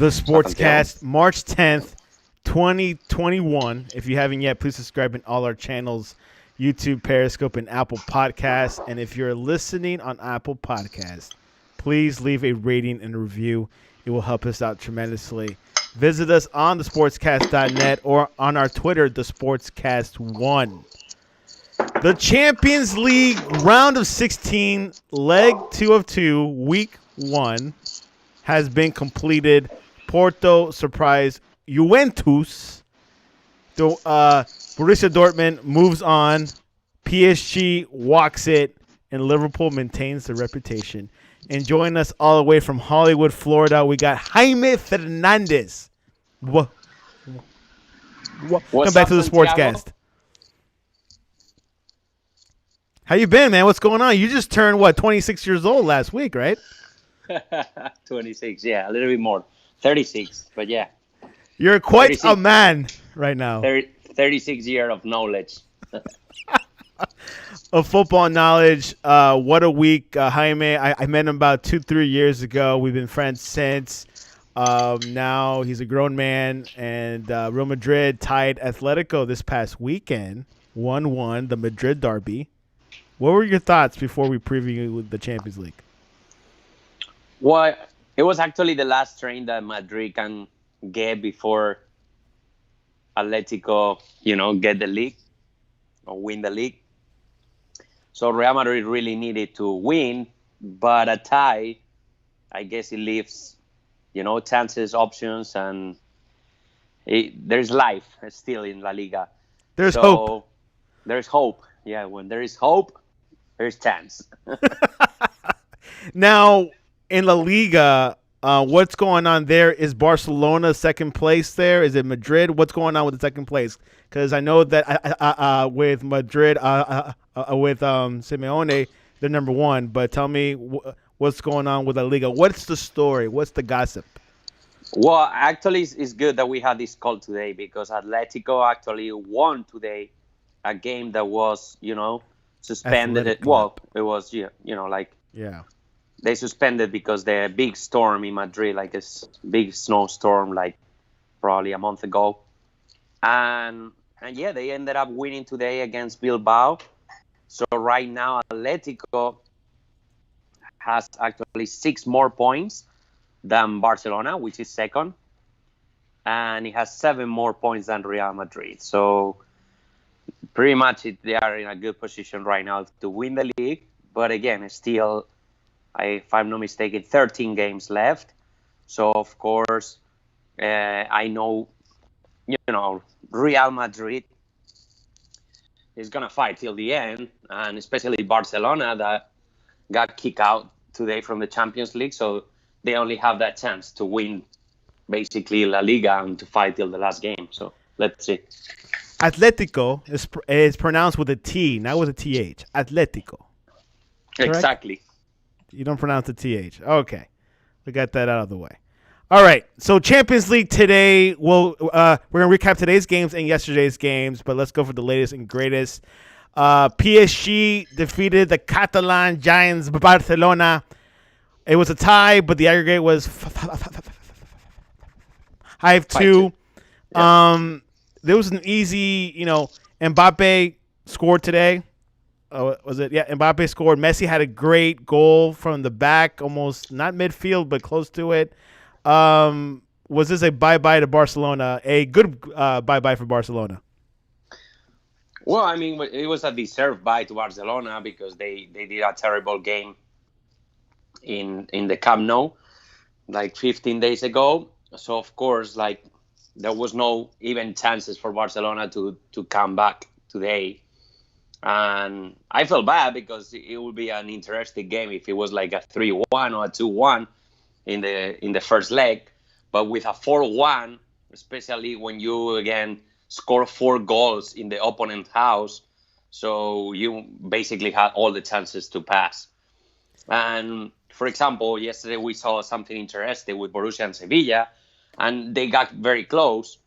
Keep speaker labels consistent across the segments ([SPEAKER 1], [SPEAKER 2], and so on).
[SPEAKER 1] The
[SPEAKER 2] Santiago.
[SPEAKER 1] Sportscast, March 10th, 2021. If you haven't yet, please subscribe in all our channels, YouTube, Periscope, and Apple Podcasts. And if you're listening on Apple Podcasts, please leave a rating and a review. It will help us out tremendously. Visit us on thesportscast.net or on our Twitter, thesportscast1. The Champions League round of 16, leg 2 of 2, week 1 has been completed. Porto surprised Juventus. Borussia Dortmund moves on. PSG walks it, and Liverpool maintains their reputation. And joining us all the way from Hollywood, Florida, we got Jaime Fernandez. Come back to the Sportscast. How you been, man? What's going on? You just turned, 26 years old last week, right?
[SPEAKER 2] 26, yeah, a little bit more. 36, but yeah.
[SPEAKER 1] You're quite a man right now.
[SPEAKER 2] 36 years of knowledge.
[SPEAKER 1] Of football knowledge. What a week, Jaime. I met him about 2-3 years ago. We've been friends since. Now he's a grown man, and Real Madrid tied Atletico this past weekend, 1-1, the Madrid derby. What were your thoughts before we preview the Champions League?
[SPEAKER 2] Well, it was actually the last train that Madrid can get before Atletico, get the league or win the league. So Real Madrid really needed to win, but a tie, I guess it leaves, chances, options, and there's life still in La Liga.
[SPEAKER 1] There's hope.
[SPEAKER 2] There's hope. Yeah, when there is hope, there's chance.
[SPEAKER 1] Now, in La Liga, what's going on there? Is Barcelona second place there? Is it Madrid? What's going on with the second place? Because I know that with Madrid, with Simeone, they're number one. But tell me what's going on with La Liga. What's the story? What's the gossip?
[SPEAKER 2] Well, actually, it's good that we had this call today because Atletico actually won today a game that was, suspended. It was,
[SPEAKER 1] Yeah.
[SPEAKER 2] They suspended because the big storm in Madrid, like a big snowstorm, like probably a month ago. And yeah, they ended up winning today against Bilbao. So right now, Atletico has actually 6 more points than Barcelona, which is second. And it has 7 more points than Real Madrid. So pretty much they are in a good position right now to win the league. But again, it's still, if I'm not mistaken, 13 games left. So, of course, I know, Real Madrid is going to fight till the end, and especially Barcelona that got kicked out today from the Champions League. So they only have that chance to win, basically, La Liga and to fight till the last game. So let's see.
[SPEAKER 1] Atletico is pronounced with a T, not with a TH. Atletico. Correct?
[SPEAKER 2] Exactly.
[SPEAKER 1] You don't pronounce the TH. Okay. We got that out of the way. All right. So Champions League today. We're going to recap today's games and yesterday's games, but let's go for the latest and greatest. PSG defeated the Catalan Giants Barcelona. It was a tie, but the aggregate was 5-2. Yeah. There was an easy, Mbappe scored today. Was it? Yeah, Mbappe scored. Messi had a great goal from the back, almost not midfield, but close to it. Was this a bye-bye to Barcelona? A good bye-bye for Barcelona?
[SPEAKER 2] Well, I mean, it was a deserved bye to Barcelona because they did a terrible game in the Camp Nou, like 15 days ago. So, of course, there was no even chances for Barcelona to come back today. And I felt bad because it would be an interesting game if it was like a 3-1 or a 2-1 in the first leg. But with a 4-1, especially when you, again, score 4 goals in the opponent's house, so you basically had all the chances to pass. And, for example, yesterday we saw something interesting with Borussia and Sevilla, and they got very close.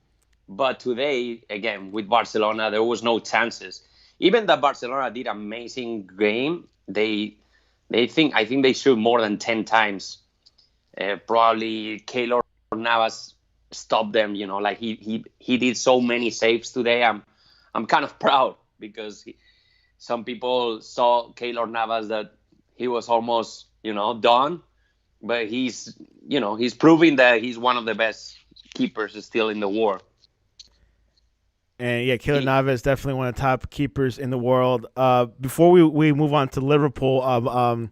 [SPEAKER 2] But today, again, with Barcelona, there was no chances. Even that Barcelona did an amazing game, I think they shoot more than 10 times. Probably Keylor Navas stopped them. Like he did so many saves today. I'm kind of proud because some people saw Keylor Navas that he was almost done, but he's proving that he's one of the best keepers still in the world.
[SPEAKER 1] And yeah, Keylor Navas definitely one of the top keepers in the world. Before we move on to Liverpool,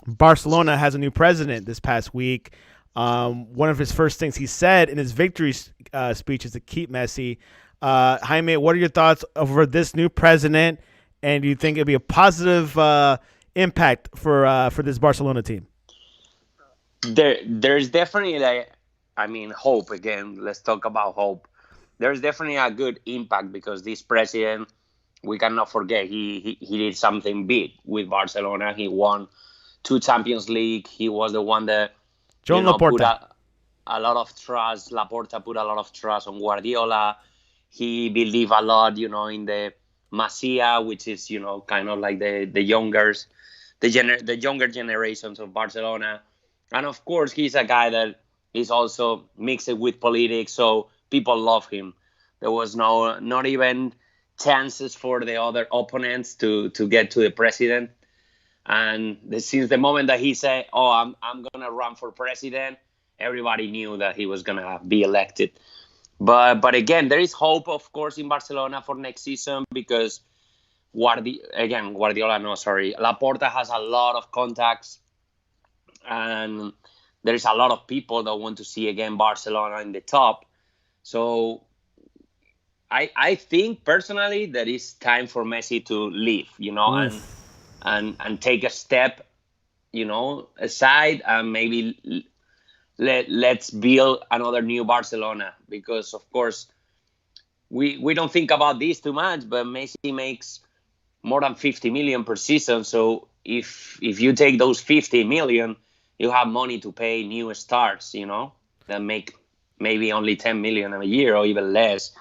[SPEAKER 1] Barcelona has a new president this past week. One of his first things he said in his victory speech is to keep Messi. Jaime, what are your thoughts over this new president? And do you think it'll be a positive impact for this Barcelona team?
[SPEAKER 2] There's definitely hope. Again, let's talk about hope. There's definitely a good impact because this president, we cannot forget, he did something big with Barcelona. He won 2 Champions League. He was the one that
[SPEAKER 1] John Laporta.
[SPEAKER 2] put a lot of trust. Laporta put a lot of trust on Guardiola. He believed a lot, in the Masia, which is kind of like the youngers, the younger generations of Barcelona. And of course, he's a guy that is also mixed with politics, so people love him. There was not even chances for the other opponents to get to the president. And since the moment that he said, "Oh, I'm gonna run for president," everybody knew that he was gonna be elected. But again, there is hope, of course, in Barcelona for next season because Laporta has a lot of contacts, and there is a lot of people that want to see again Barcelona in the top. So I think personally that it's time for Messi to leave, and take a step, aside, and maybe let's build another new Barcelona, because of course we don't think about this too much, but Messi makes more than 50 million per season. So if you take those 50 million, you have money to pay new stars, that make maybe only 10 million a year or even less.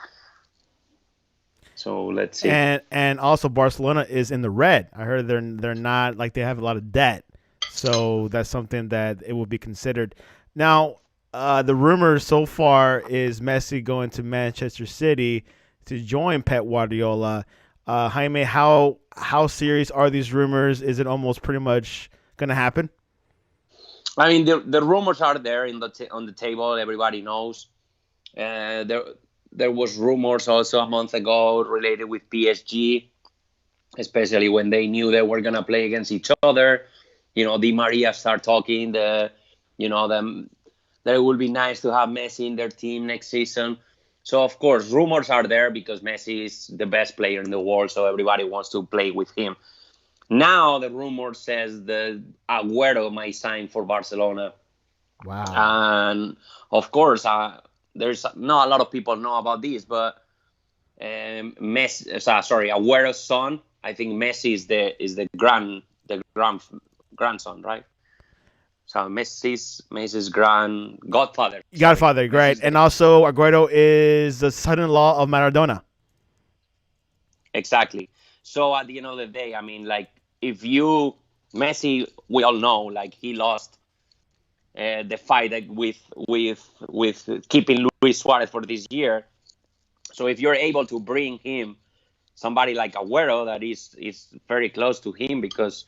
[SPEAKER 2] So let's see.
[SPEAKER 1] And also Barcelona is in the red. I heard they're not, like, they have a lot of debt, so that's something that it will be considered. Now, the rumor so far is Messi going to Manchester City to join Pep Guardiola. Jaime, how serious are these rumors? Is it almost pretty much going to happen?
[SPEAKER 2] I mean, the rumors are there on the table. Everybody knows. There was rumors also a month ago related with PSG, especially when they knew they were gonna play against each other. Di Maria start talking. That it would be nice to have Messi in their team next season. So of course, rumors are there because Messi is the best player in the world, so everybody wants to play with him. Now the rumor says that Agüero might sign for Barcelona.
[SPEAKER 1] Wow.
[SPEAKER 2] And of course, there's not a lot of people know about this, but Agüero's son, I think Messi is the grandson, right? So Messi's godfather.
[SPEAKER 1] Godfather, great. And also Agüero is the son-in-law of Maradona.
[SPEAKER 2] Exactly. So at the end of the day, I mean, like, Messi, we all know, like, he lost the fight with keeping Luis Suarez for this year. So if you're able to bring him somebody like Agüero that is very close to him, because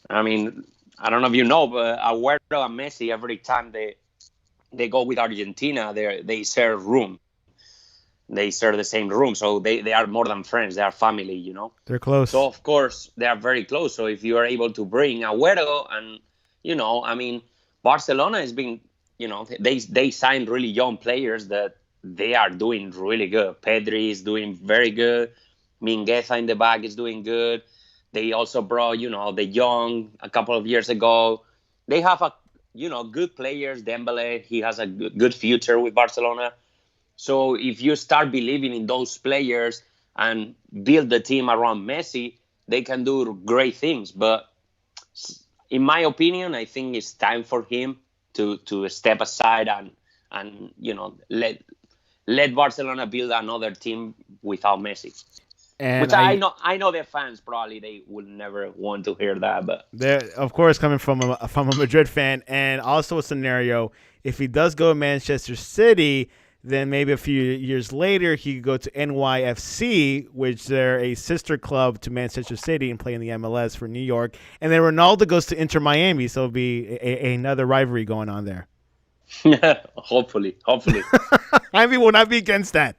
[SPEAKER 2] I mean, I don't know if you know, but Agüero and Messi, every time they go with Argentina, they share room. They share the same room, so they are more than friends. They are family,
[SPEAKER 1] They're close.
[SPEAKER 2] So of course they are very close. So if you are able to bring Agüero, and I mean, Barcelona has been, they signed really young players that they are doing really good. Pedri is doing very good. Mingueza in the back is doing good. They also brought, the young a couple of years ago. They have good players. Dembele, he has a good future with Barcelona. So if you start believing in those players and build the team around Messi, they can do great things. But in my opinion, I think it's time for him to step aside and let Barcelona build another team without Messi.
[SPEAKER 1] And
[SPEAKER 2] Which I know their fans probably they would never want to hear that, but
[SPEAKER 1] they're, of course, coming from a Madrid fan, and also a scenario if he does go to Manchester City, then maybe a few years later he could go to NYFC, which they're a sister club to Manchester City and play in the MLS for New York. And then Ronaldo goes to Inter Miami, so it'll be another rivalry going on there.
[SPEAKER 2] hopefully.
[SPEAKER 1] I mean, will not be against that.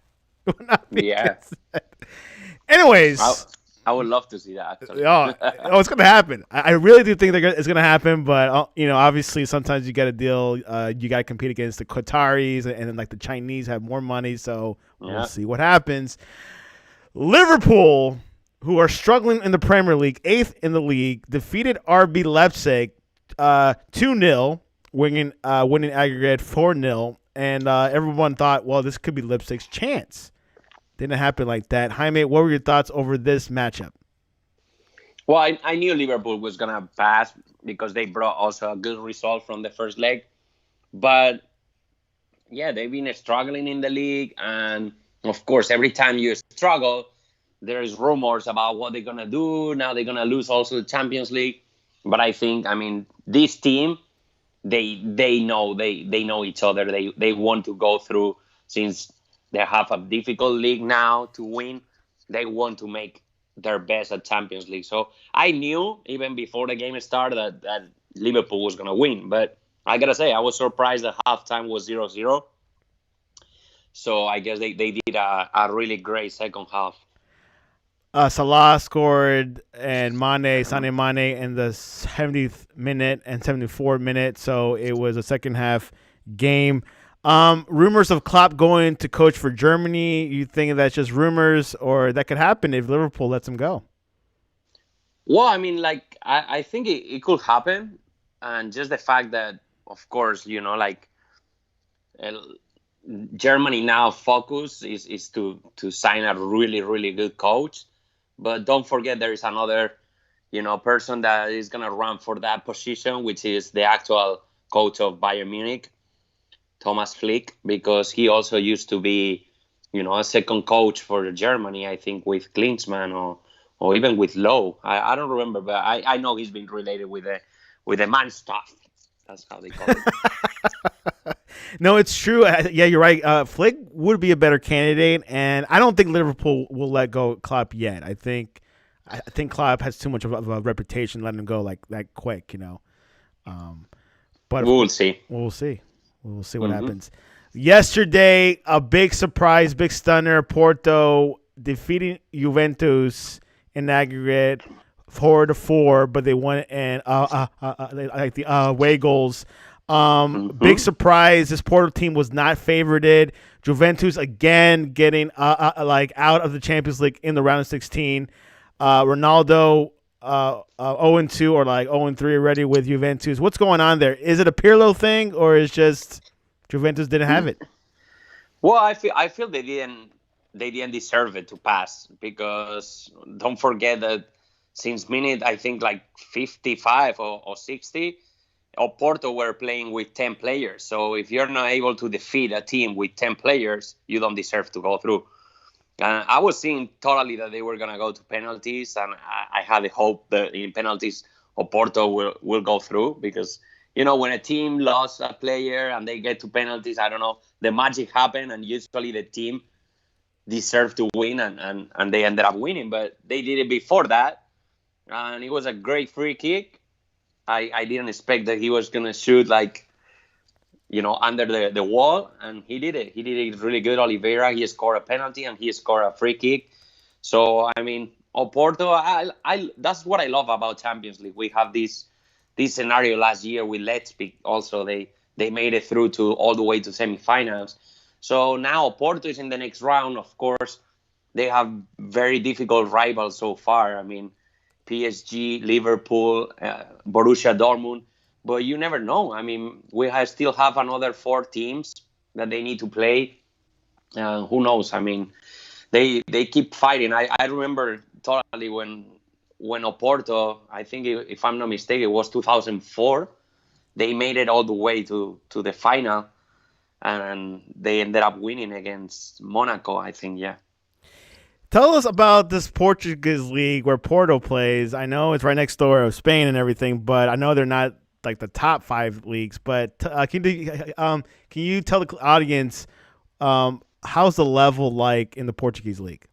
[SPEAKER 1] Will not be
[SPEAKER 2] Yeah.
[SPEAKER 1] against that.
[SPEAKER 2] I
[SPEAKER 1] Anyways,
[SPEAKER 2] I would love to see that actually.
[SPEAKER 1] it's going to happen. I really do think it's going to happen, but obviously sometimes you got to deal. You got to compete against the Qataris, and then like the Chinese have more money, so we'll see what happens. Liverpool, who are struggling in the Premier League, 8th in the league, defeated RB Leipzig 2-0, winning aggregate 4-0, and everyone thought, well, this could be Leipzig's chance. Didn't happen like that. Jaime, what were your thoughts over this matchup?
[SPEAKER 2] Well, I knew Liverpool was gonna pass because they brought also a good result from the first leg, but yeah, they've been struggling in the league, and of course, every time you struggle, there's rumors about what they're gonna do. Now they're gonna lose also the Champions League, but I mean, this team, they know each other. They want to go through since they have a difficult league now to win. They want to make their best at Champions League. So I knew even before the game started that Liverpool was gonna win, but I gotta say I was surprised that halftime was 0-0. So I guess they did a really great second half.
[SPEAKER 1] Salah scored and Sané Mane in the 70th minute and 74th minute. So it was a second half game. Rumors of Klopp going to coach for Germany. You think that's just rumors, or that could happen if Liverpool lets him go?
[SPEAKER 2] Well, I mean, like I think it could happen, and just the fact that, of course, like uh, Germany now focus is to sign a really really good coach. But don't forget there is another, person that is gonna run for that position, which is the actual coach of Bayern Munich, Thomas Flick, because he also used to be, a second coach for Germany, I think with Klinsmann or even with Lowe. I don't remember, but I know he's been related with the man stuff. That's how they call it.
[SPEAKER 1] No, it's true. Yeah, you're right. Flick would be a better candidate, and I don't think Liverpool will let go Klopp yet. I think Klopp has too much of a reputation letting him go like that quick, But
[SPEAKER 2] We'll see.
[SPEAKER 1] We'll see. We'll see what happens. Yesterday, a big surprise, big stunner. Porto defeating Juventus in aggregate 4-4, but they won and like the away goals. Big surprise. This Porto team was not favorited. Juventus again getting like out of the Champions League in the round of 16. Ronaldo 0-2 or like 0-3 already with Juventus. What's going on there? Is it a Pirlo thing or is just Juventus didn't have it?
[SPEAKER 2] Well, I feel they didn't deserve it to pass, because don't forget that since minute I think like 55 or 60, Oporto were playing with 10 players. So if you're not able to defeat a team with 10 players, you don't deserve to go through. I was seeing totally that they were going to go to penalties, and I had the hope that in penalties Oporto will go through, because, when a team lost a player and they get to penalties, I don't know, the magic happened, and usually the team deserved to win, and they ended up winning. But they did it before that, and it was a great free kick. I didn't expect that he was going to shoot like, under the wall, and he did it. He did it really good. Oliveira, he scored a penalty and he scored a free kick. So, I mean, Oporto, I that's what I love about Champions League. We have this scenario last year with Leipzig. Also, they made it through to all the way to semifinals. So now Oporto is in the next round. Of course, they have very difficult rivals so far. I mean, PSG, Liverpool, Borussia Dortmund. But you never know. I mean, we still have another 4 teams that they need to play. Who knows? I mean, they keep fighting. I remember totally when Oporto, I think if I'm not mistaken, it was 2004. They made it all the way to the final, and they ended up winning against Monaco, I think, yeah.
[SPEAKER 1] Tell us about this Portuguese league where Porto plays. I know it's right next door of Spain and everything, but I know they're not like the top five leagues. But can you tell the audience how's the level like in the Portuguese league?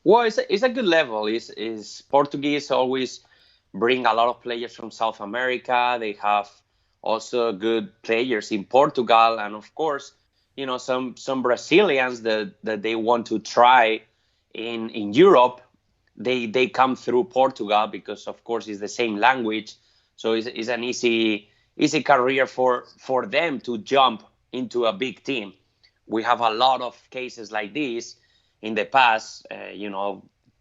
[SPEAKER 2] Well, it's a good level. Is Portuguese always bring a lot of players from South America. They have also good players in Portugal, and of course, some Brazilians that they want to try in Europe. They come through Portugal because of course it's the same language, so it's an easy career for them to jump into a big team. We have a lot of cases like this in the past.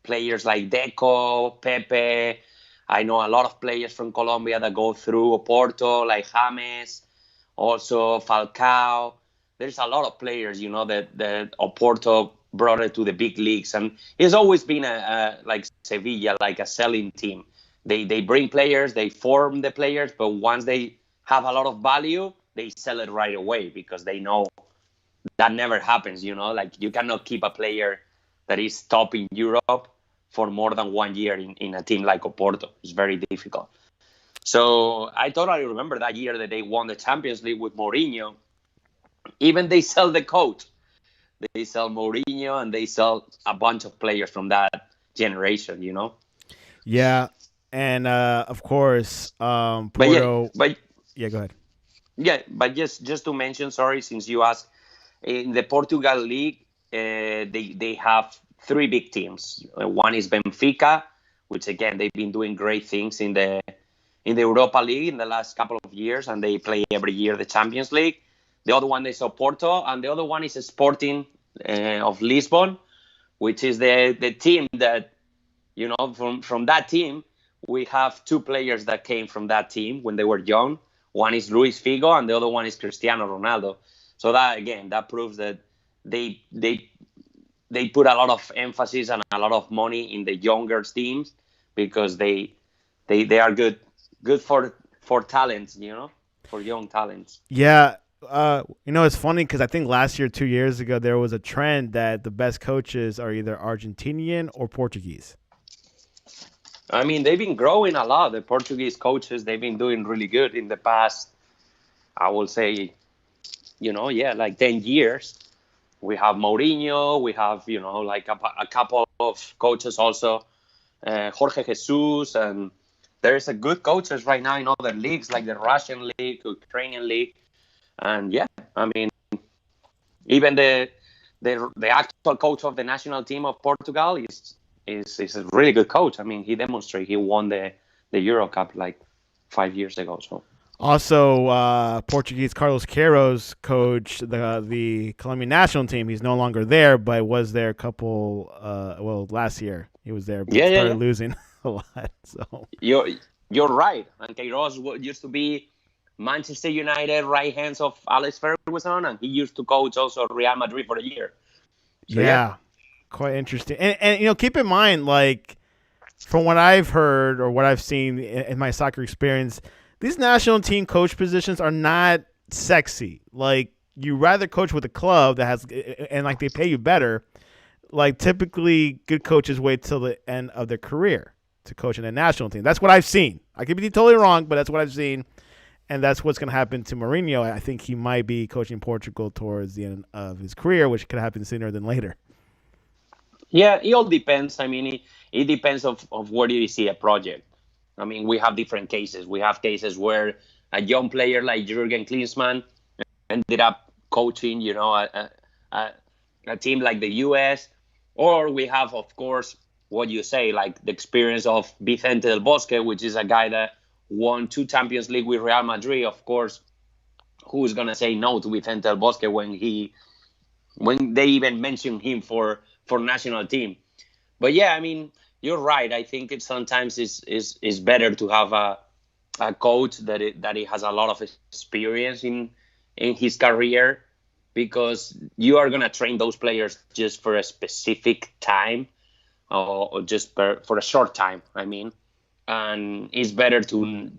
[SPEAKER 2] Players like Deco, Pepe. I know a lot of players from Colombia that go through Porto, like James, also Falcao. There's a lot of players, that Oporto brought it to the big leagues, and it's always been like Sevilla, like a selling team. They bring players, they form the players, but once they have a lot of value, they sell it right away because they know that never happens. Like you cannot keep a player that is top in Europe for more than 1 year in a team like Oporto. It's very difficult. So I totally remember that year that they won the Champions League with Mourinho. Even they sell the coach. They sell Mourinho and they sell a bunch of players from that generation.
[SPEAKER 1] Yeah, and of course,
[SPEAKER 2] But yeah,
[SPEAKER 1] Porto.
[SPEAKER 2] but
[SPEAKER 1] Yeah, go ahead.
[SPEAKER 2] yeah, but just to mention, sorry, since you asked, in the Portugal league, they have three big teams. One is Benfica, which again they've been doing great things in the Europa League in the last couple of years, and they play every year the Champions League. The other one is Oporto, and the other one is Sporting of Lisbon, which is the team that, from that team, we have two players that came from that team when they were young. One is Luis Figo, and the other one is Cristiano Ronaldo. So that proves that they put a lot of emphasis and a lot of money in the younger teams because they are good for talents, for young talents.
[SPEAKER 1] Yeah, it's funny because I think last year, 2 years ago, there was a trend that the best coaches are either Argentinian or Portuguese.
[SPEAKER 2] I mean, they've been growing a lot. The Portuguese coaches, they've been doing really good in the past, I will say, like 10 years. We have Mourinho. We have, like a couple of coaches also, Jorge Jesus. And there's a good coaches right now in other leagues, like the Russian league, Ukrainian league. And yeah, I mean, even the actual coach of the national team of Portugal is a really good coach. I mean, he won the Euro Cup like 5 years ago. So
[SPEAKER 1] Also, Portuguese Carlos Queiroz coached the Colombian national team. He's no longer there, but was there a couple. Last year he was there, but started losing a lot. So
[SPEAKER 2] you're right. And Queiroz used to be Manchester United right hands of Alex Ferguson, and he used to coach also Real Madrid for a year. So,
[SPEAKER 1] yeah, quite interesting. And keep in mind, like from what I've heard or what I've seen in my soccer experience, these national team coach positions are not sexy. Like you rather coach with a club that has, and like they pay you better. Like typically, good coaches wait till the end of their career to coach in a national team. That's what I've seen. I could be totally wrong, but that's what I've seen. And that's what's going to happen to Mourinho. I think he might be coaching Portugal towards the end of his career, which could happen sooner than later.
[SPEAKER 2] Yeah, it all depends. I mean, it depends of where do you see a project. I mean, we have different cases. We have cases where a young player like Jurgen Klinsmann ended up coaching, a team like the U.S. Or we have, of course, what you say, like the experience of Vicente del Bosque, which is a guy that won 2 Champions League with Real Madrid. Of course, who's gonna say no to Vicente del Bosque when they even mention him for national team? But yeah, I mean, you're right. I think it sometimes is better to have a coach that he has a lot of experience in his career, because you are gonna train those players just for a specific time, or just for a short time. I mean, and it's better to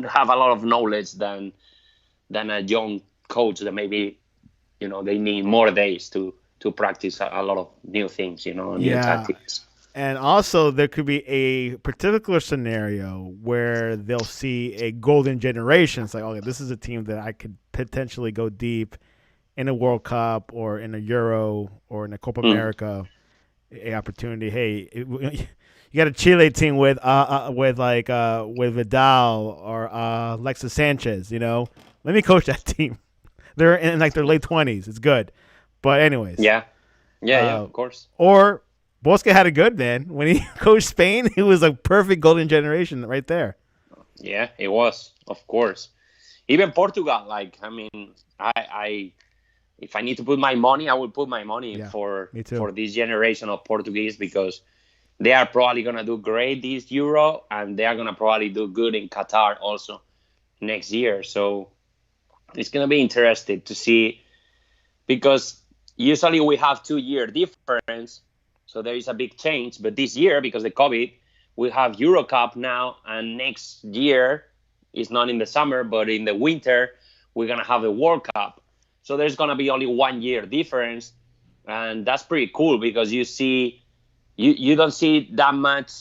[SPEAKER 2] have a lot of knowledge than a young coach that maybe they need more days to to practice a lot of new things, new
[SPEAKER 1] Yeah.
[SPEAKER 2] tactics.
[SPEAKER 1] And also, there could be a particular scenario where they'll see a golden generation. It's like, okay, this is a team that I could potentially go deep in a World Cup or in a Euro or in a Copa
[SPEAKER 2] Mm.
[SPEAKER 1] America. A opportunity. Hey, you got a Chile team with with Vidal or Alexis Sanchez. Let me coach that team. They're in like their late 20s. It's good, but anyways,
[SPEAKER 2] Yeah, yeah,
[SPEAKER 1] uh,
[SPEAKER 2] of course.
[SPEAKER 1] or Bosque had a good man when he coached Spain. It was a perfect golden generation right there.
[SPEAKER 2] Yeah, it was, of course. Even Portugal, like, I mean, I if I need to put my money, I will put my money
[SPEAKER 1] Yeah,
[SPEAKER 2] for
[SPEAKER 1] me too.
[SPEAKER 2] this generation of Portuguese, because they are probably gonna do great this Euro, and they are gonna probably do good in Qatar also next year. So it's gonna be interesting to see, because usually we have 2 year difference, so there is a big change. But this year, because of the COVID, we have Euro Cup now, and next year is not in the summer, but in the winter we're gonna have a World Cup. So there's gonna be only 1 year difference, and that's pretty cool, because you don't see that much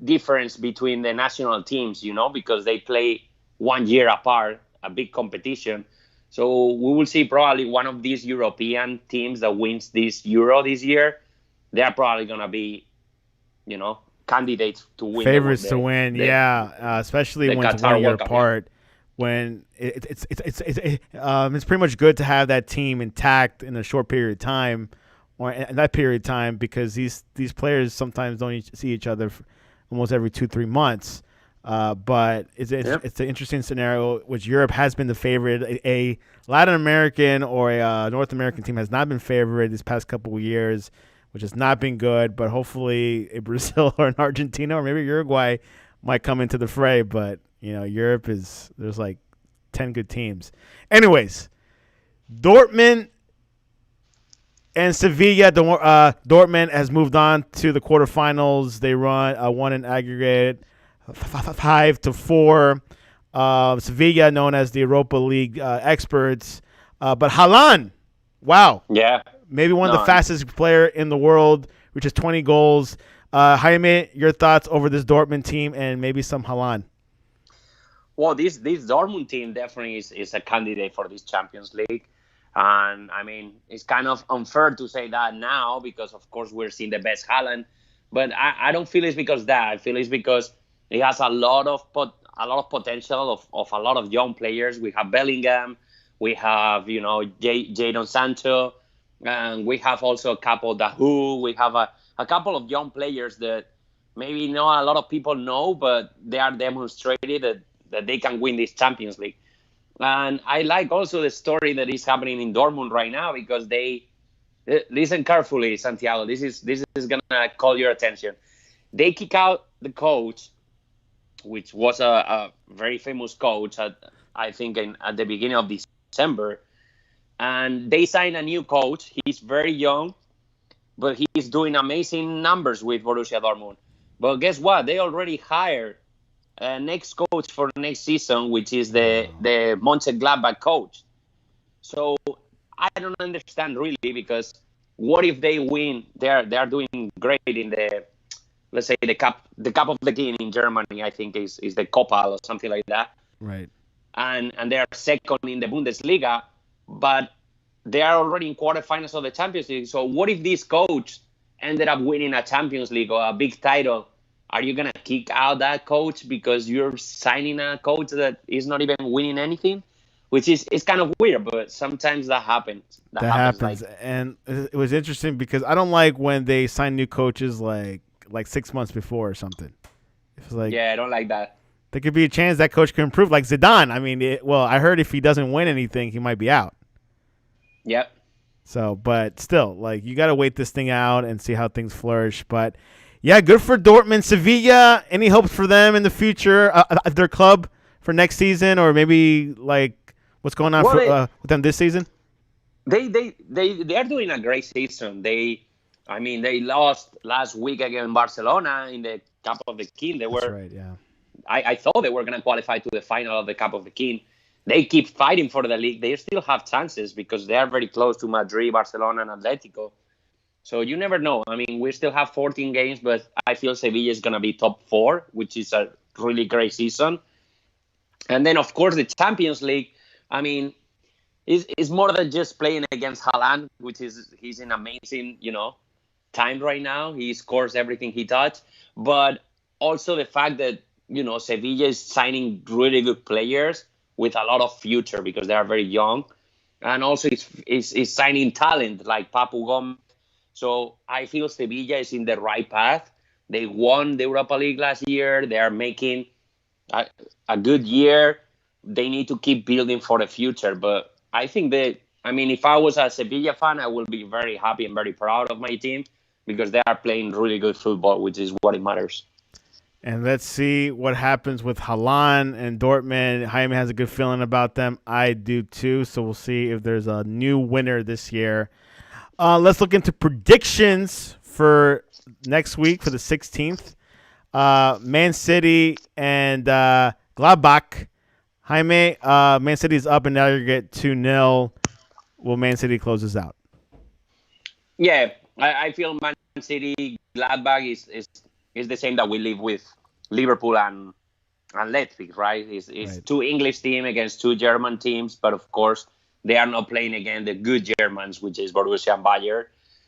[SPEAKER 2] difference between the national teams, because they play 1 year apart, a big competition. So we will see probably one of these European teams that wins this Euro this year. They are probably gonna be, candidates to win
[SPEAKER 1] Favorites to win,
[SPEAKER 2] the,
[SPEAKER 1] yeah, especially
[SPEAKER 2] the
[SPEAKER 1] when it's
[SPEAKER 2] Qatar
[SPEAKER 1] 1 year
[SPEAKER 2] World Cup. Yeah.
[SPEAKER 1] apart. When it's pretty much good to have that team intact in a short period of time, or in that period of time, because these players sometimes don't see each other almost every 2-3 months. But it's an interesting scenario, which Europe has been the favorite. A Latin American or a North American team has not been favored these past couple of years, which has not been good. But hopefully a Brazil or an Argentina or maybe Uruguay might come into the fray. But, Europe there's like 10 good teams. Anyways, Dortmund and Sevilla. Dortmund has moved on to the quarterfinals. They won in aggregate 5-4. Sevilla, known as the Europa League experts. But Haaland, wow.
[SPEAKER 2] Yeah.
[SPEAKER 1] Maybe one of the
[SPEAKER 2] No,
[SPEAKER 1] fastest player in the world, which is 20 goals. Jaime, your thoughts over this Dortmund team and maybe some Haaland?
[SPEAKER 2] Well, this Dortmund team definitely is a candidate for this Champions League. And I mean, it's kind of unfair to say that now, because of course we're seeing the best Haaland. But I don't feel it's because that. I feel it's because he has a lot of potential of a lot of young players. We have Bellingham, we have Jadon Sancho, and we have also a couple Dahu. We have a couple of young players that maybe not a lot of people know, but they are demonstrated that they can win this Champions League. And I like also the story that is happening in Dortmund right now, because they listen carefully, Santiago. This is gonna call your attention. They kick out the coach, which was a very famous coach I think at the beginning of December, and they sign a new coach. He's very young, but he's doing amazing numbers with Borussia Dortmund. But guess what? They already hired next coach for next season, which is the Mönchengladbach coach. So I don't understand really, because what if they win? They are doing great in the, let's say, the cup of the king in Germany. I think is the Copa or something like that.
[SPEAKER 1] Right.
[SPEAKER 2] And they are second in the Bundesliga, but they are already in quarterfinals of the Champions League. So what if this coach ended up winning a Champions League or a big title? Are you going to kick out that coach because you're signing a coach that is not even winning anything? Which is kind of weird, but sometimes that happens.
[SPEAKER 1] That happens. And it was interesting because I don't like when they sign new coaches like 6 months before or something. It's like,
[SPEAKER 2] yeah, I don't like that.
[SPEAKER 1] There could be a chance that coach can improve, like Zidane. I mean, I heard if he doesn't win anything, he might be out.
[SPEAKER 2] Yep.
[SPEAKER 1] So, but still, like, you got to wait this thing out and see how things flourish. But, yeah, good for Dortmund. Sevilla, any hopes for them in the future, their club for next season, or maybe, like, what's going on with them this season?
[SPEAKER 2] They are doing a great season. They lost last week against Barcelona in the Cup of the King.
[SPEAKER 1] That's right, yeah.
[SPEAKER 2] I thought they were going to qualify to the final of the Cup of the King. They keep fighting for the league. They still have chances because they are very close to Madrid, Barcelona, and Atletico. So you never know. I mean, we still have 14 games, but I feel Sevilla is going to be top four, which is a really great season. And then, of course, the Champions League. I mean, is more than just playing against Haaland, which is he's in amazing, time right now. He scores everything he touches, but also the fact that Sevilla is signing really good players with a lot of future because they are very young, and also is signing talent like Papu Gomez. So I feel Sevilla is in the right path. They won the Europa League last year. They are making a, a good year. They need to keep building for the future. But I think that, I mean, if I was a Sevilla fan, I would be very happy and very proud of my team because they are playing really good football, which is what it matters.
[SPEAKER 1] And let's see what happens with Haaland and Dortmund. Jaime has a good feeling about them. I do too. So we'll see if there's a new winner this year. Let's look into predictions for next week for the 16th. Man City and Gladbach. Jaime, Man City is up in aggregate 2-0. Will Man City close this out?
[SPEAKER 2] Yeah, I feel Man City, Gladbach is the same that we live with Liverpool and Leipzig, right? It's
[SPEAKER 1] Right.
[SPEAKER 2] two English teams against two German teams, but of course they are not playing against the good Germans, which is Borussia and Bayern.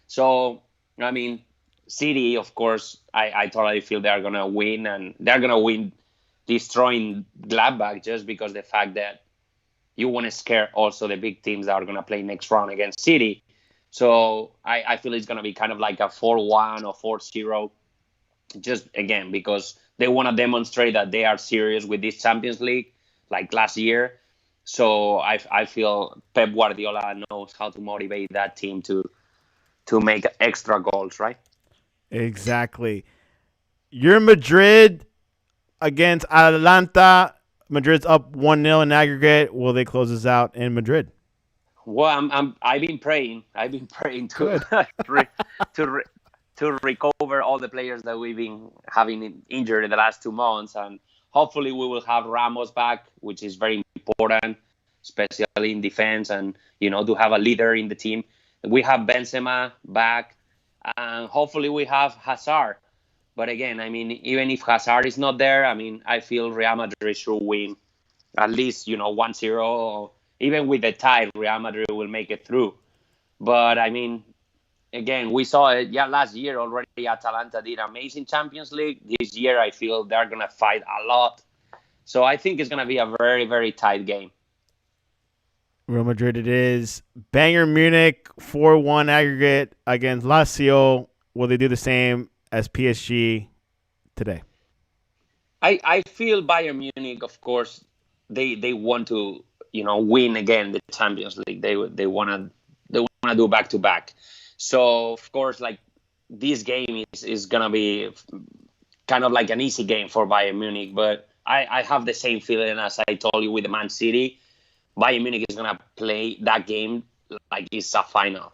[SPEAKER 2] So I mean, City, of course, I totally feel they are gonna win, and they're gonna win, destroying Gladbach just because the fact that you want to scare also the big teams that are gonna play next round against City. So I feel it's gonna be kind of like a 4-1 or 4-0, just again because they want to demonstrate that they are serious with this Champions League, like last year. So I feel Pep Guardiola knows how to motivate that team to make extra goals, right?
[SPEAKER 1] Exactly. You're Madrid against Atalanta. Madrid's up 1-0 in aggregate. Will they close this out in Madrid?
[SPEAKER 2] Well, I've been praying. I've been praying to
[SPEAKER 1] Good.
[SPEAKER 2] re, to re, to recover all the players that we've been having injured in the last 2 months, and hopefully we will have Ramos back, which is very important, especially in defense, and to have a leader in the team. We have Benzema back, and hopefully we have Hazard. But again, I mean, even if Hazard is not there, I mean, I feel Real Madrid should win at least 1-0. Even with the tie, Real Madrid will make it through. But I mean, again, we saw it last year already. Atalanta did amazing Champions League. This year, I feel they're gonna fight a lot. So I think it's gonna be a very, very tight game.
[SPEAKER 1] Real Madrid it is. Bayern Munich 4-1 aggregate against Lazio. Will they do the same as PSG today?
[SPEAKER 2] I feel Bayern Munich, of course, they want to win again the Champions League. They wanna do back to back. So of course, like, this game is gonna be kind of like an easy game for Bayern Munich. But I have the same feeling as I told you with the Man City. Bayern Munich is gonna play that game like it's a final.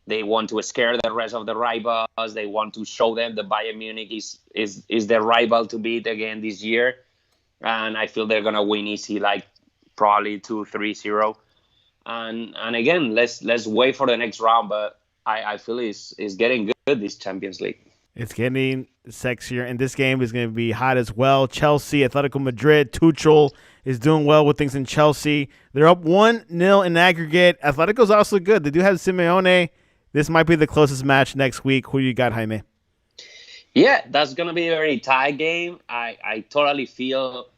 [SPEAKER 2] They want to scare the rest of the rivals. They want to show them that Bayern Munich is the rival to beat again this year. And I feel they're gonna win easy, like probably 2-3-0. And again, let's wait for the next round. But I feel it's getting good, this Champions League.
[SPEAKER 1] It's getting sexier, and this game is going to be hot as well. Chelsea, Atletico Madrid, Tuchel is doing well with things in Chelsea. They're up 1-0 in aggregate. Atletico's also good. They do have Simeone. This might be the closest match next week. Who do you got, Jaime?
[SPEAKER 2] Yeah, that's gonna be a very tight game. I totally feel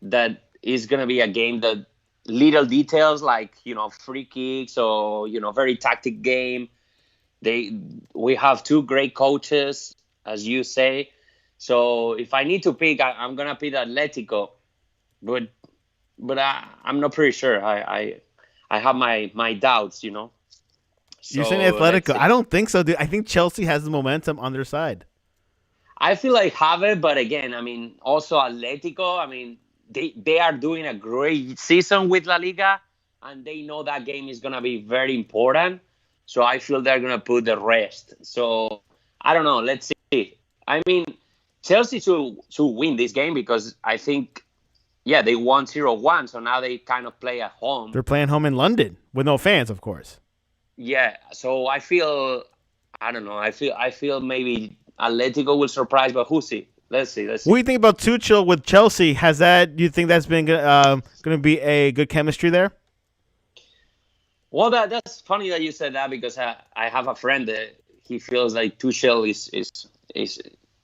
[SPEAKER 2] that it's gonna be a game that little details like free kicks or very tactic game. We have two great coaches, as you say. So if I need to pick, I'm gonna pick Atletico, but I'm not pretty sure. I have my doubts.
[SPEAKER 1] You're
[SPEAKER 2] So
[SPEAKER 1] saying
[SPEAKER 2] let's
[SPEAKER 1] Atletico.
[SPEAKER 2] see.
[SPEAKER 1] I don't think so, dude. I think Chelsea has the momentum on their side.
[SPEAKER 2] I feel like have it, but again, I mean, also Atletico. I mean, they are doing a great season with La Liga, and they know that game is gonna be very important. So I feel they're gonna put the rest. So I don't know. Let's see. I mean, Chelsea should win this game because I think, yeah, they won 0-1, so now they kind of play at home.
[SPEAKER 1] They're playing home in London with no fans, of course.
[SPEAKER 2] Yeah, so I feel I don't know. I feel maybe Atletico will surprise, but who see? Let's see. Let's
[SPEAKER 1] What do
[SPEAKER 2] see.
[SPEAKER 1] you think about Tuchel with Chelsea? Has that? Do you think that's been going to be a good chemistry there?
[SPEAKER 2] Well, that's funny that you said that because I have a friend that he feels like Tuchel is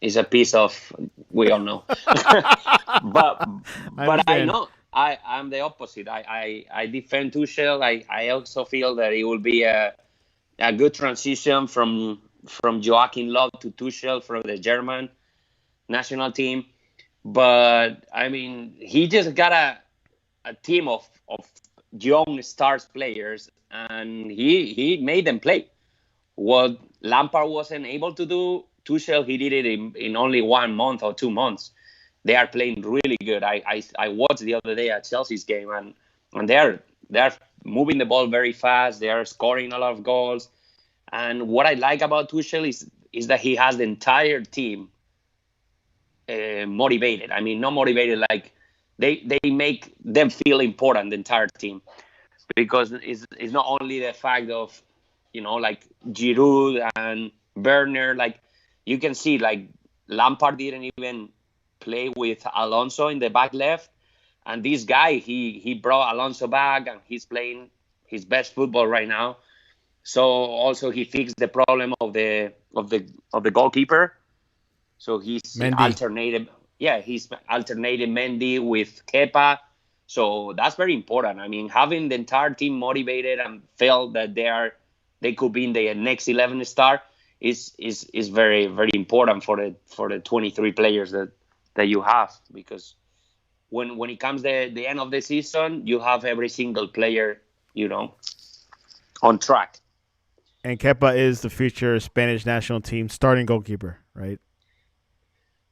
[SPEAKER 2] is a piece of, we all know, but
[SPEAKER 1] I
[SPEAKER 2] but I
[SPEAKER 1] understand.
[SPEAKER 2] know I'm the opposite. I defend Tuchel. I also feel that it will be a good transition from Joachim Löw to Tuchel from the German national team. But I mean, he just got a team of young stars players, and he made them play. What Lampard wasn't able to do, Tuchel he did it in only 1 month or 2 months. They are playing really good. I watched the other day at Chelsea's game, and they're moving the ball very fast. They are scoring a lot of goals. And what I like about Tuchel is that he has the entire team motivated. I mean, not motivated like they make them feel important, the entire team, because it's not only the fact of, like Giroud and Werner. Like you can see, like Lampard didn't even play with Alonso in the back left, and this guy he brought Alonso back, and he's playing his best football right now. So also he fixed the problem of the goalkeeper. So
[SPEAKER 1] Mendy.
[SPEAKER 2] he's alternated Mendy with Kepa. So that's very important. I mean, having the entire team motivated and felt that they could be in the next 11 star is very very important for the 23 players that you have, because when it comes the end of the season, you have every single player, on track.
[SPEAKER 1] And Kepa is the future Spanish national team starting goalkeeper, right?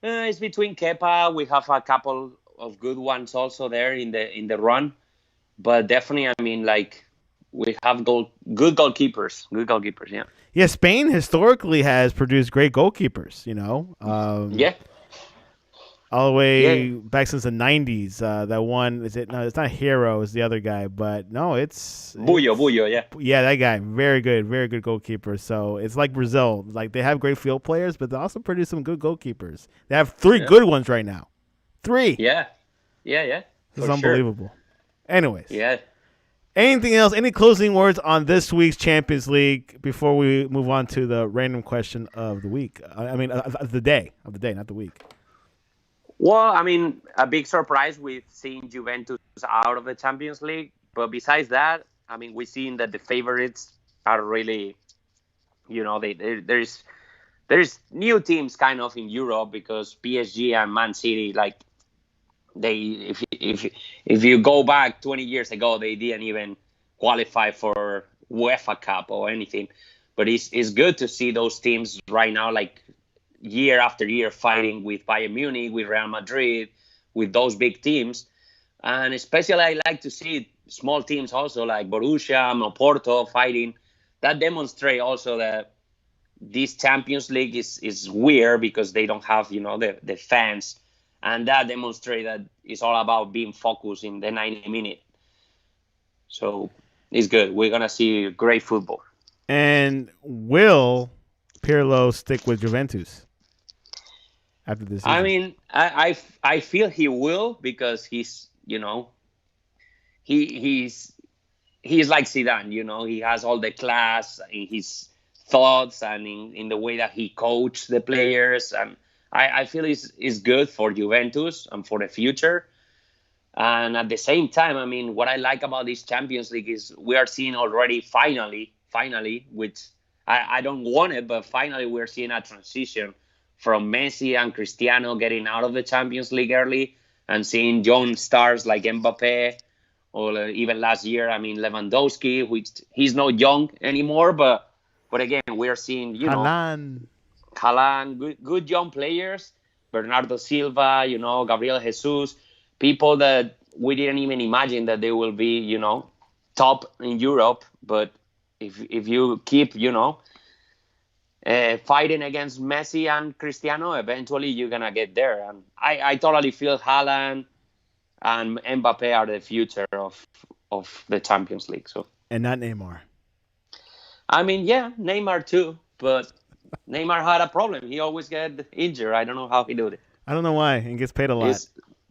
[SPEAKER 2] It's between Kepa. We have a couple of good ones also there in the run, but definitely, I mean, like we have good goalkeepers, yeah,
[SPEAKER 1] Yeah, Spain historically has produced great goalkeepers.
[SPEAKER 2] yeah,
[SPEAKER 1] All the
[SPEAKER 2] yeah.
[SPEAKER 1] way back since the '90s. That one is it? No, it's not Hero. It's the other guy. But no, it's
[SPEAKER 2] Bullo, yeah,
[SPEAKER 1] yeah, that guy, very good goalkeeper. So it's like Brazil. Like they have great field players, but they also produce some good goalkeepers. They have three
[SPEAKER 2] yeah,
[SPEAKER 1] good ones right now. Three.
[SPEAKER 2] yeah, yeah,
[SPEAKER 1] This is
[SPEAKER 2] for sure,
[SPEAKER 1] unbelievable. Anyways,
[SPEAKER 2] yeah.
[SPEAKER 1] anything else? Any closing words on this week's Champions League before we move on to the random question of the week? I mean, of the day, not the week.
[SPEAKER 2] Well, I mean, a big surprise with seeing Juventus out of the Champions League, but besides that, I mean, we've seen that the favorites are really, there's new teams kind of in Europe, because PSG and Man City, like they if you go back 20 years ago, they didn't even qualify for UEFA Cup or anything. But it's good to see those teams right now, like year after year, fighting with Bayern Munich, with Real Madrid, with those big teams. And especially I like to see small teams also like Borussia and Porto fighting. That demonstrate also that this Champions League is weird, because they don't have, the fans. And that demonstrates that it's all about being focused in the 90 minute. So it's good. We're going to see great football.
[SPEAKER 1] And will Pirlo stick with Juventus after this
[SPEAKER 2] I
[SPEAKER 1] season?
[SPEAKER 2] mean, I feel he will, because he he's like Zidane, he has all the class in his thoughts and in the way that he coached the players. And I feel is good for Juventus and for the future. And at the same time, I mean, what I like about this Champions League is we are seeing already finally, which I don't want it, but finally we're seeing a transition from Messi and Cristiano getting out of the Champions League early, and seeing young stars like Mbappe, or even last year, I mean, Lewandowski, which he's not young anymore, but again, we're seeing,
[SPEAKER 1] Halan.
[SPEAKER 2] Haaland, good young players, Bernardo Silva, Gabriel Jesus, people that we didn't even imagine that they will be, top in Europe. But if you keep, fighting against Messi and Cristiano, eventually you're gonna get there. And I totally feel Haaland and Mbappe are the future of the Champions League. So
[SPEAKER 1] And not Neymar.
[SPEAKER 2] I mean, yeah, Neymar too, but Neymar had a problem. He always get injured. I don't know how he do it.
[SPEAKER 1] I don't know why. He gets paid a lot.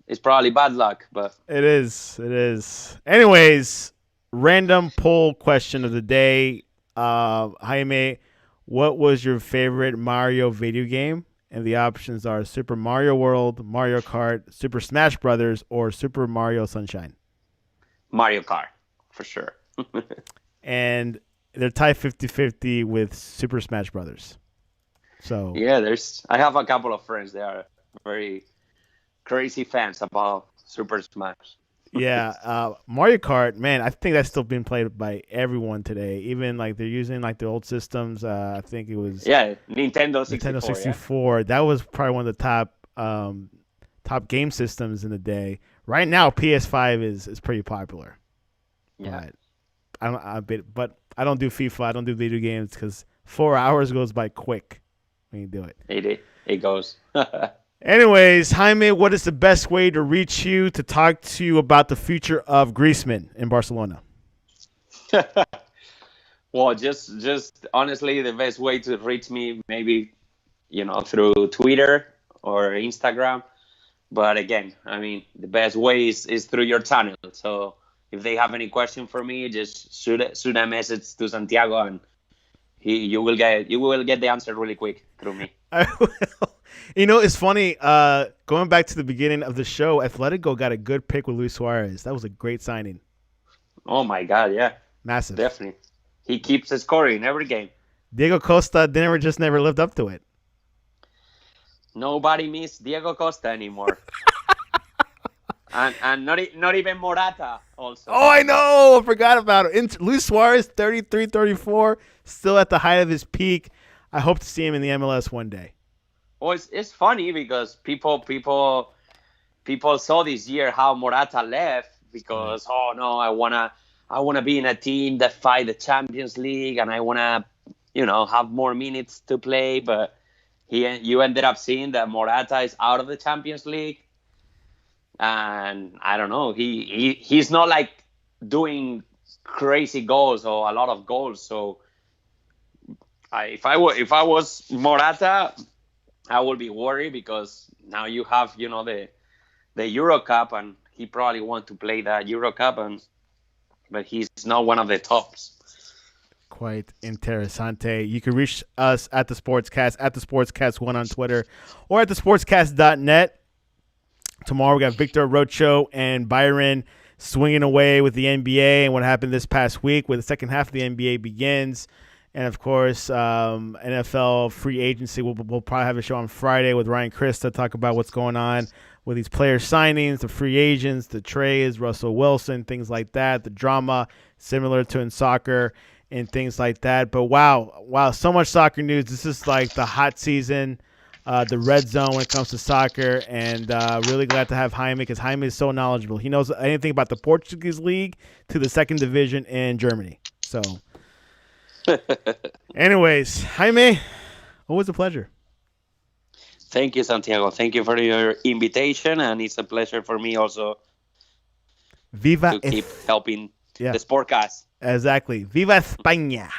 [SPEAKER 2] It's probably bad luck, but
[SPEAKER 1] It is. It is. Anyways, random poll question of the day. Jaime, what was your favorite Mario video game? And the options are Super Mario World, Mario Kart, Super Smash Brothers, or Super Mario Sunshine.
[SPEAKER 2] Mario Kart for sure.
[SPEAKER 1] And they're tied 50-50 with Super Smash Brothers. So
[SPEAKER 2] yeah, I have a couple of friends. They are very crazy fans about Super Smash.
[SPEAKER 1] yeah, Mario Kart, man, I think that's still being played by everyone today. Even like they're using like the old systems. I think it was
[SPEAKER 2] Nintendo 64.
[SPEAKER 1] Nintendo 64. Yeah. That was probably one of the top game systems in the day. Right now, PS5 is pretty popular.
[SPEAKER 2] Yeah.
[SPEAKER 1] But I don't do FIFA. I don't do video games because 4 hours goes by quick when you do it.
[SPEAKER 2] It goes.
[SPEAKER 1] Anyways, Jaime, what is the best way to reach you to talk to you about the future of Griezmann in Barcelona?
[SPEAKER 2] Well, just honestly, the best way to reach me, maybe, through Twitter or Instagram. But again, I mean, the best way is through your channel. So if they have any question for me, just shoot a message to Santiago, and you will get the answer really quick through me.
[SPEAKER 1] I will. It's funny. Going back to the beginning of the show, Atletico got a good pick with Luis Suarez. That was a great signing.
[SPEAKER 2] Oh my God, yeah,
[SPEAKER 1] Massive.
[SPEAKER 2] definitely. He keeps scoring every game.
[SPEAKER 1] Diego Costa never lived up to it.
[SPEAKER 2] Nobody miss Diego Costa anymore. and not even Morata also.
[SPEAKER 1] Oh, I know. I forgot about it. Luis Suarez, 33, 34, still at the height of his peak. I hope to see him in the MLS one day.
[SPEAKER 2] Well, it's funny because people saw this year how Morata left because I wanna be in a team that fight the Champions League and I wanna have more minutes to play, but you ended up seeing that Morata is out of the Champions League, and I don't know, he's not like doing crazy goals or a lot of goals. So if I was Morata, I would be worried because now you have the Euro Cup, and he probably want to play that Euro Cup, but he's not one of the tops.
[SPEAKER 1] Quite interessante. You can reach us at the Sportscast, at the Sportscast1 on Twitter, or at thesportscast.net. Tomorrow we got Victor Rocho and Byron swinging away with the NBA and what happened this past week, where the second half of the NBA begins. And, of course, NFL free agency. We'll probably have a show on Friday with Ryan Chris to talk about what's going on with these player signings, the free agents, the trades, Russell Wilson, things like that, the drama similar to in soccer and things like that. But, wow, so much soccer news. This is like the hot season, the red zone when it comes to soccer. And really glad to have Jaime because Jaime is so knowledgeable. He knows anything about the Portuguese league to the second division in Germany. So, anyways, Jaime, always a pleasure.
[SPEAKER 2] Thank you, Santiago. Thank you for your invitation, and it's a pleasure for me also
[SPEAKER 1] Viva
[SPEAKER 2] to keep helping the Sportcast.
[SPEAKER 1] Exactly. Viva España.